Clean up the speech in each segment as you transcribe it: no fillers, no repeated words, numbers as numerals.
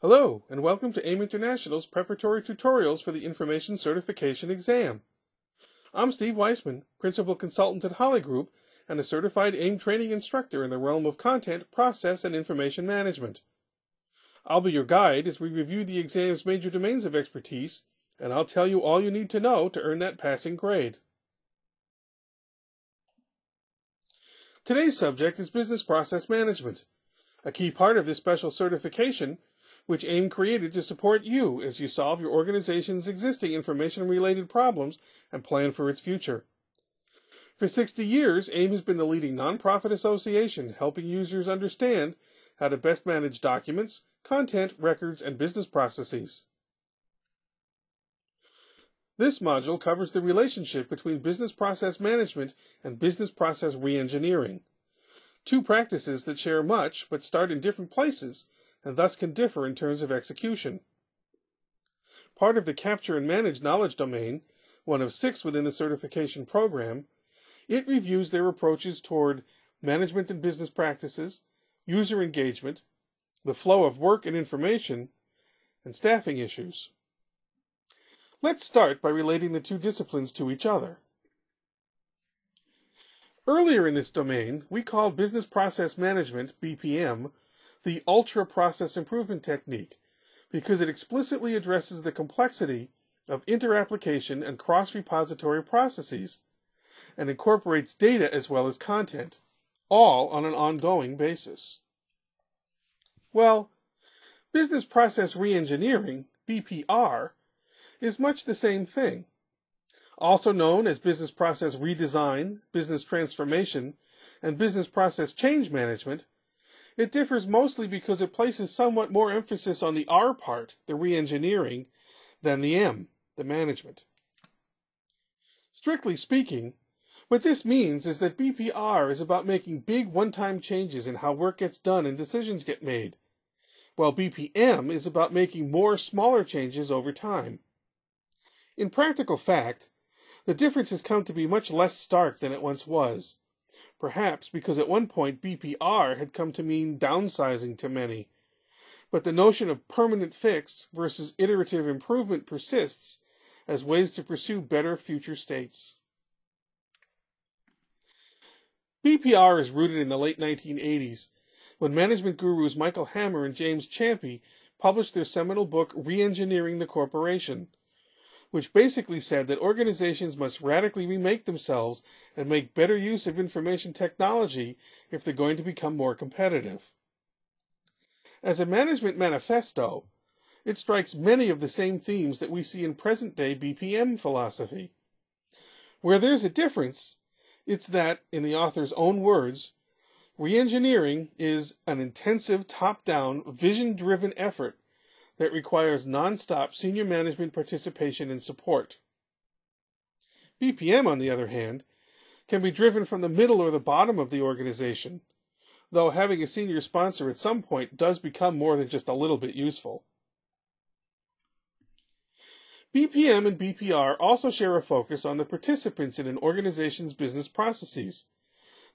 Hello, and welcome to AIM International's preparatory tutorials for the Information Certification Exam. I'm Steve Weissman, Principal Consultant at Holly Group and a certified AIM training instructor in the realm of content, process, and information management. I'll be your guide as we review the exam's major domains of expertise, and I'll tell you all you need to know to earn that passing grade. Today's subject is business process management, a key part of this special certification which AIM created to support you as you solve your organization's existing information-related problems and plan for its future. For 60 years, AIM has been the leading nonprofit association helping users understand how to best manage documents, content, records, and business processes. This module covers the relationship between business process management and business process reengineering, two practices that share much but start in different places and thus can differ in terms of execution. Part of the Capture and Manage knowledge domain, one of 6 within the certification program, it reviews their approaches toward management and business practices, user engagement, the flow of work and information, and staffing issues. Let's start by relating the two disciplines to each other. Earlier in this domain, we called business process management, BPM, the ultra process improvement technique because it explicitly addresses the complexity of inter-application and cross-repository processes and incorporates data as well as content, all on an ongoing basis. Well, business process reengineering, BPR, is much the same thing. Also known as business process redesign, business transformation, and business process change management, it differs mostly because it places somewhat more emphasis on the R part, the reengineering, than the M, the management. Strictly speaking, what this means is that BPR is about making big one-time changes in how work gets done and decisions get made, while BPM is about making more smaller changes over time. In practical fact, the difference has come to be much less stark than it once was, perhaps because at one point BPR had come to mean downsizing to many, but the notion of permanent fix versus iterative improvement persists as ways to pursue better future states. BPR is rooted in the late 1980s, when management gurus Michael Hammer and James Champy published their seminal book Reengineering the Corporation, which basically said that organizations must radically remake themselves and make better use of information technology if they're going to become more competitive. As a management manifesto, it strikes many of the same themes that we see in present-day BPM philosophy. Where there's a difference, it's that, in the author's own words, reengineering is an intensive top-down, vision-driven effort that requires non-stop senior management participation and support. BPM, on the other hand, can be driven from the middle or the bottom of the organization, though having a senior sponsor at some point does become more than just a little bit useful. BPM and BPR also share a focus on the participants in an organization's business processes,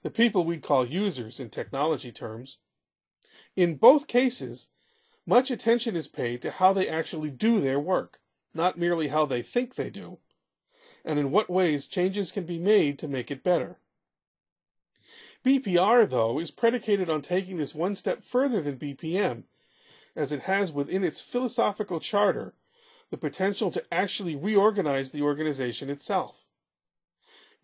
the people we'd call users in technology terms. In both cases, much attention is paid to how they actually do their work, not merely how they think they do, and in what ways changes can be made to make it better. BPR, though, is predicated on taking this one step further than BPM, as it has within its philosophical charter the potential to actually reorganize the organization itself.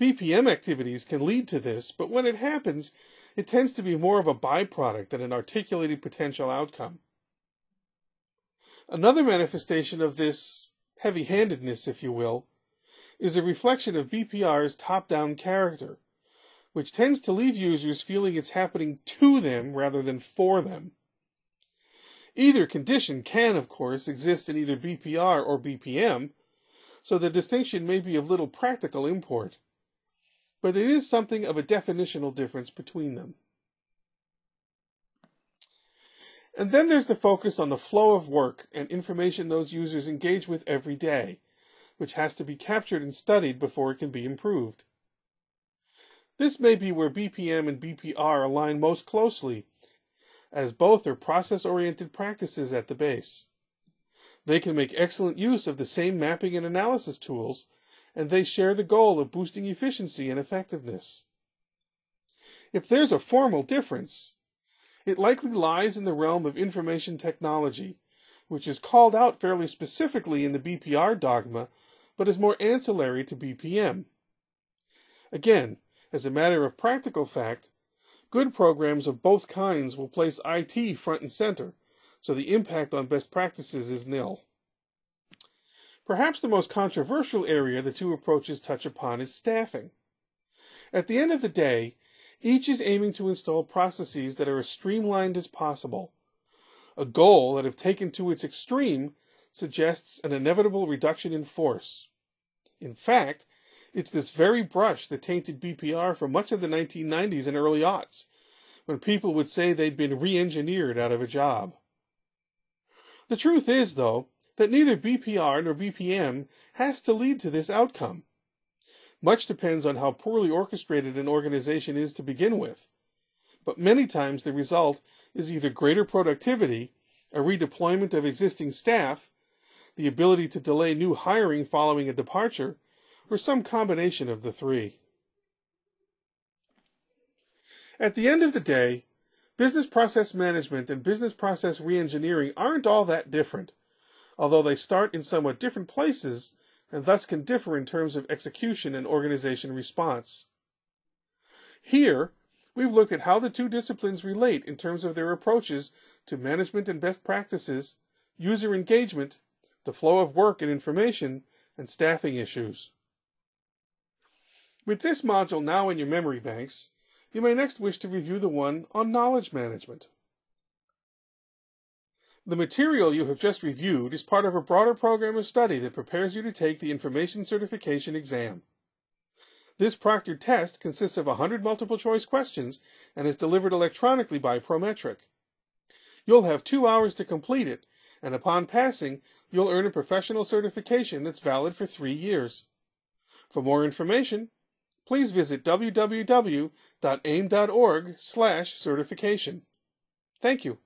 BPM activities can lead to this, but when it happens, it tends to be more of a byproduct than an articulated potential outcome. Another manifestation of this heavy-handedness, if you will, is a reflection of BPR's top-down character, which tends to leave users feeling it's happening to them rather than for them. Either condition can, of course, exist in either BPR or BPM, so the distinction may be of little practical import, but it is something of a definitional difference between them. And then there's the focus on the flow of work and information those users engage with every day, which has to be captured and studied before it can be improved. This may be where BPM and BPR align most closely, as both are process-oriented practices at the base. They can make excellent use of the same mapping and analysis tools, and they share the goal of boosting efficiency and effectiveness. If there's a formal difference, it likely lies in the realm of information technology, which is called out fairly specifically in the BPR dogma, but is more ancillary to BPM. Again, as a matter of practical fact, good programs of both kinds will place IT front and center, so the impact on best practices is nil. Perhaps the most controversial area the two approaches touch upon is staffing. At the end of the day, each is aiming to install processes that are as streamlined as possible, a goal that, if taken to its extreme, suggests an inevitable reduction in force. In fact, it's this very brush that tainted BPR for much of the 1990s and early aughts, when people would say they'd been re-engineered out of a job. The truth is, though, that neither BPR nor BPM has to lead to this outcome. Much depends on how poorly orchestrated an organization is to begin with, but many times the result is either greater productivity, a redeployment of existing staff, the ability to delay new hiring following a departure, or some combination of the three. At the end of the day, business process management and business process reengineering aren't all that different, although they start in somewhat different places and thus can differ in terms of execution and organization response. Here, we've looked at how the two disciplines relate in terms of their approaches to management and best practices, user engagement, the flow of work and information, and staffing issues. With this module now in your memory banks, you may next wish to review the one on knowledge management. The material you have just reviewed is part of a broader program of study that prepares you to take the Information Certification exam. This proctored test consists of 100 multiple-choice questions and is delivered electronically by Prometric. You'll have 2 hours to complete it, and upon passing, you'll earn a professional certification that's valid for 3 years. For more information, please visit www.aim.org/certification. Thank you.